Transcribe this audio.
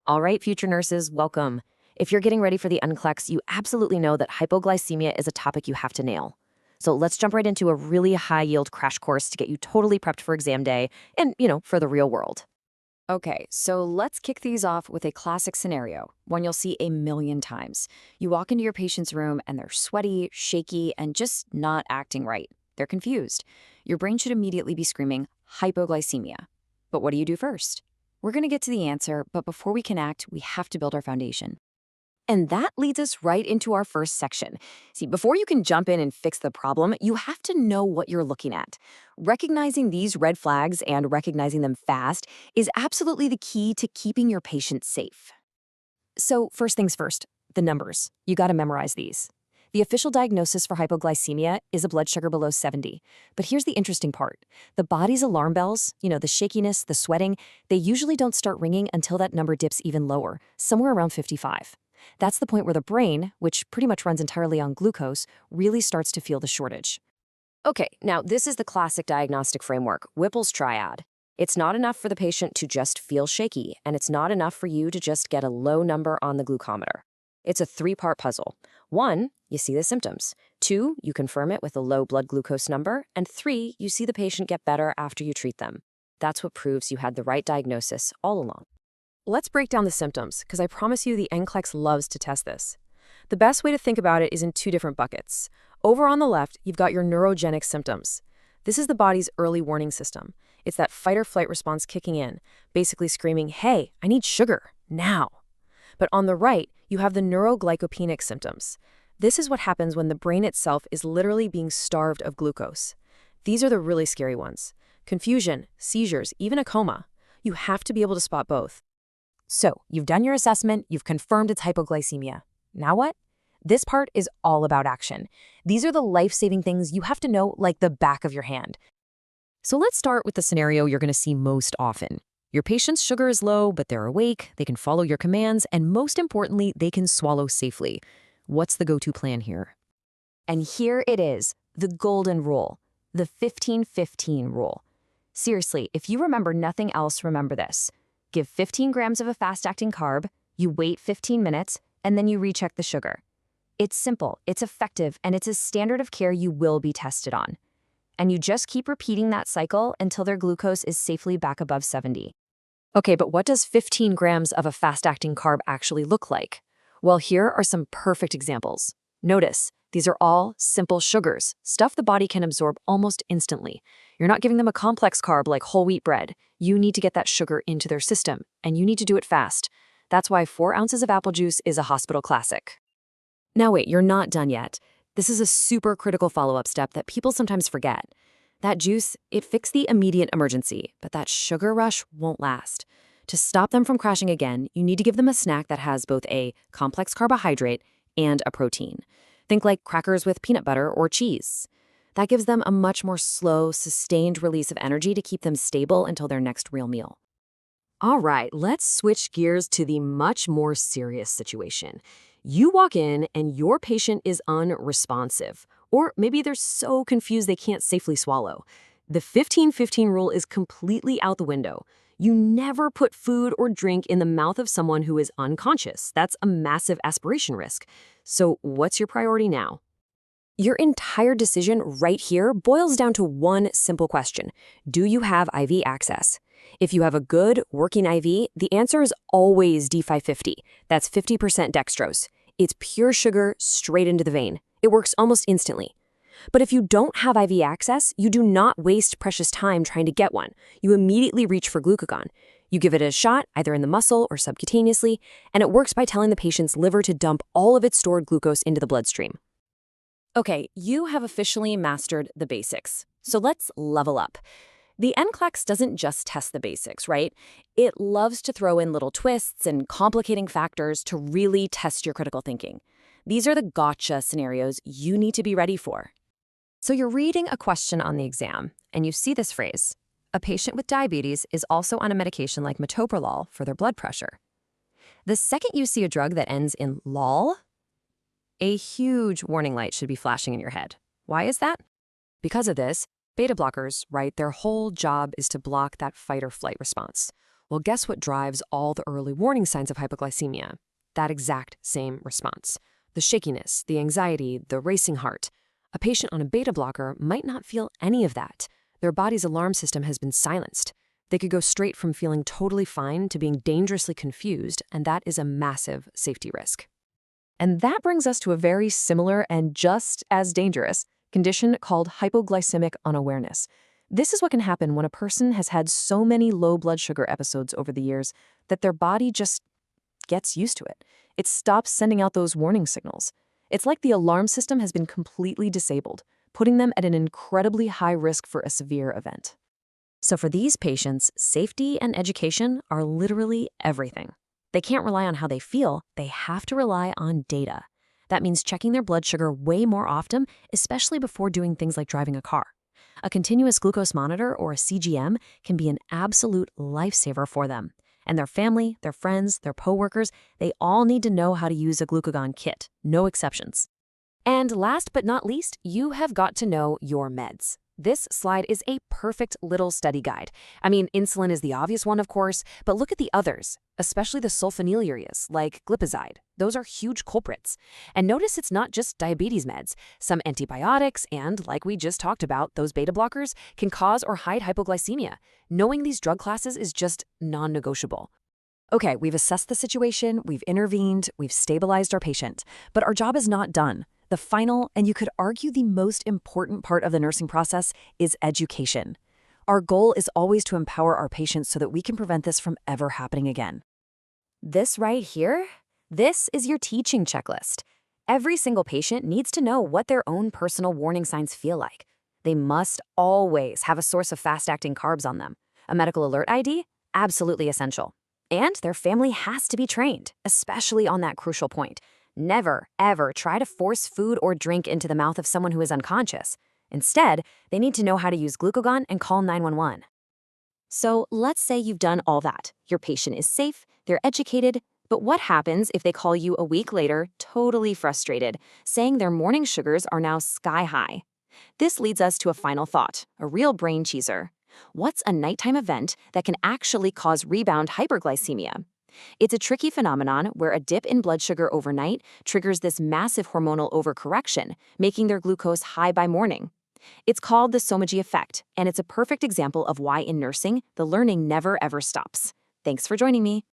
All right, future nurses, welcome. If you're getting ready for the NCLEX, you absolutely know that hypoglycemia is a topic you have to nail. So let's jump right into a really high-yield crash course to get you totally prepped for exam day and, for the real world. Okay, so let's kick these off with a classic scenario, one you'll see a million times. You walk into your patient's room and they're sweaty, shaky, and just not acting right. They're confused. Your brain should immediately be screaming, hypoglycemia. But what do you do first? We're going to get to the answer, but before we can act, we have to build our foundation. And that leads us right into our first section. See, before you can jump in and fix the problem, you have to know what you're looking at. Recognizing these red flags and recognizing them fast is absolutely the key to keeping your patient safe. So first things first, the numbers. You got to memorize these. The official diagnosis for hypoglycemia is a blood sugar below 70. But here's the interesting part. The body's alarm bells, the shakiness, the sweating, they usually don't start ringing until that number dips even lower, somewhere around 55. That's the point where the brain, which pretty much runs entirely on glucose, really starts to feel the shortage. Okay, now this is the classic diagnostic framework, Whipple's Triad. It's not enough for the patient to just feel shaky, and it's not enough for you to just get a low number on the glucometer. It's a three-part puzzle. 1, you see the symptoms. 2, you confirm it with a low blood glucose number. And 3, you see the patient get better after you treat them. That's what proves you had the right diagnosis all along. Let's break down the symptoms, because I promise you the NCLEX loves to test this. The best way to think about it is in 2 different buckets. Over on the left, you've got your neurogenic symptoms. This is the body's early warning system. It's that fight-or-flight response kicking in, basically screaming, hey, I need sugar, now. But on the right, you have the neuroglycopenic symptoms. This is what happens when the brain itself is literally being starved of glucose. These are the really scary ones. Confusion, seizures, even a coma. You have to be able to spot both. So, you've done your assessment, you've confirmed it's hypoglycemia. Now what? This part is all about action. These are the life-saving things you have to know like the back of your hand. So let's start with the scenario you're going to see most often. Your patient's sugar is low, but they're awake, they can follow your commands, and most importantly, they can swallow safely. What's the go-to plan here? And here it is, the golden rule, the 15-15 rule. Seriously, if you remember nothing else, remember this. Give 15 grams of a fast-acting carb, you wait 15 minutes, and then you recheck the sugar. It's simple, it's effective, and it's a standard of care you will be tested on. And you just keep repeating that cycle until their glucose is safely back above 70. Okay, but what does 15 grams of a fast-acting carb actually look like? Well, here are some perfect examples. Notice, these are all simple sugars, stuff the body can absorb almost instantly. You're not giving them a complex carb like whole wheat bread. You need to get that sugar into their system, and you need to do it fast. That's why 4 ounces of apple juice is a hospital classic. Now wait, you're not done yet. This is a super critical follow-up step that people sometimes forget. That juice, it fixed the immediate emergency, but that sugar rush won't last. To stop them from crashing again, you need to give them a snack that has both a complex carbohydrate and a protein. Think like crackers with peanut butter or cheese. That gives them a much more slow, sustained release of energy to keep them stable until their next real meal. All right, let's switch gears to the much more serious situation. You walk in and your patient is unresponsive, or maybe they're so confused they can't safely swallow. The 15-15 rule is completely out the window. You never put food or drink in the mouth of someone who is unconscious. That's a massive aspiration risk. So what's your priority now? Your entire decision right here boils down to one simple question. Do you have IV access? If you have a good, working IV, the answer is always D550. That's 50% dextrose. It's pure sugar straight into the vein. It works almost instantly. But if you don't have IV access, you do not waste precious time trying to get one. You immediately reach for glucagon. You give it a shot, either in the muscle or subcutaneously, and it works by telling the patient's liver to dump all of its stored glucose into the bloodstream. Okay, you have officially mastered the basics. So let's level up. The NCLEX doesn't just test the basics, right? It loves to throw in little twists and complicating factors to really test your critical thinking. These are the gotcha scenarios you need to be ready for. So you're reading a question on the exam, and you see this phrase, a patient with diabetes is also on a medication like metoprolol for their blood pressure. The second you see a drug that ends in lol, a huge warning light should be flashing in your head. Why is that? Because of this, beta blockers, right, their whole job is to block that fight or flight response. Well, guess what drives all the early warning signs of hypoglycemia? That exact same response. The shakiness, the anxiety, the racing heart. A patient on a beta blocker might not feel any of that. Their body's alarm system has been silenced. They could go straight from feeling totally fine to being dangerously confused, and that is a massive safety risk. And that brings us to a very similar and just as dangerous condition called hypoglycemic unawareness. This is what can happen when a person has had so many low blood sugar episodes over the years that their body just gets used to it. It stops sending out those warning signals. It's like the alarm system has been completely disabled, putting them at an incredibly high risk for a severe event. So for these patients, safety and education are literally everything. They can't rely on how they feel, they have to rely on data. That means checking their blood sugar way more often, especially before doing things like driving a car. A continuous glucose monitor, or a CGM, can be an absolute lifesaver for them. And their family, their friends, their coworkers, they all need to know how to use a glucagon kit, no exceptions. And last but not least, you have got to know your meds. This slide is a perfect little study guide. I mean, insulin is the obvious one, of course, but look at the others, especially the sulfonylureas, like glipizide. Those are huge culprits. And notice it's not just diabetes meds. Some antibiotics and, like we just talked about, those beta blockers can cause or hide hypoglycemia. Knowing these drug classes is just non-negotiable. Okay, we've assessed the situation, we've intervened, we've stabilized our patient, but our job is not done. The final, and you could argue the most important part of the nursing process, is education. Our goal is always to empower our patients so that we can prevent this from ever happening again. This right here, this is your teaching checklist. Every single patient needs to know what their own personal warning signs feel like. They must always have a source of fast-acting carbs on them. A medical alert ID? Absolutely essential. And their family has to be trained, especially on that crucial point. Never, ever try to force food or drink into the mouth of someone who is unconscious. Instead, they need to know how to use glucagon and call 911. So let's say you've done all that. Your patient is safe, they're educated, but what happens if they call you a week later, totally frustrated, saying their morning sugars are now sky high? This leads us to a final thought, a real brain cheeser. What's a nighttime event that can actually cause rebound hyperglycemia? It's a tricky phenomenon where a dip in blood sugar overnight triggers this massive hormonal overcorrection, making their glucose high by morning. It's called the Somogyi effect, and it's a perfect example of why in nursing, the learning never ever stops. Thanks for joining me.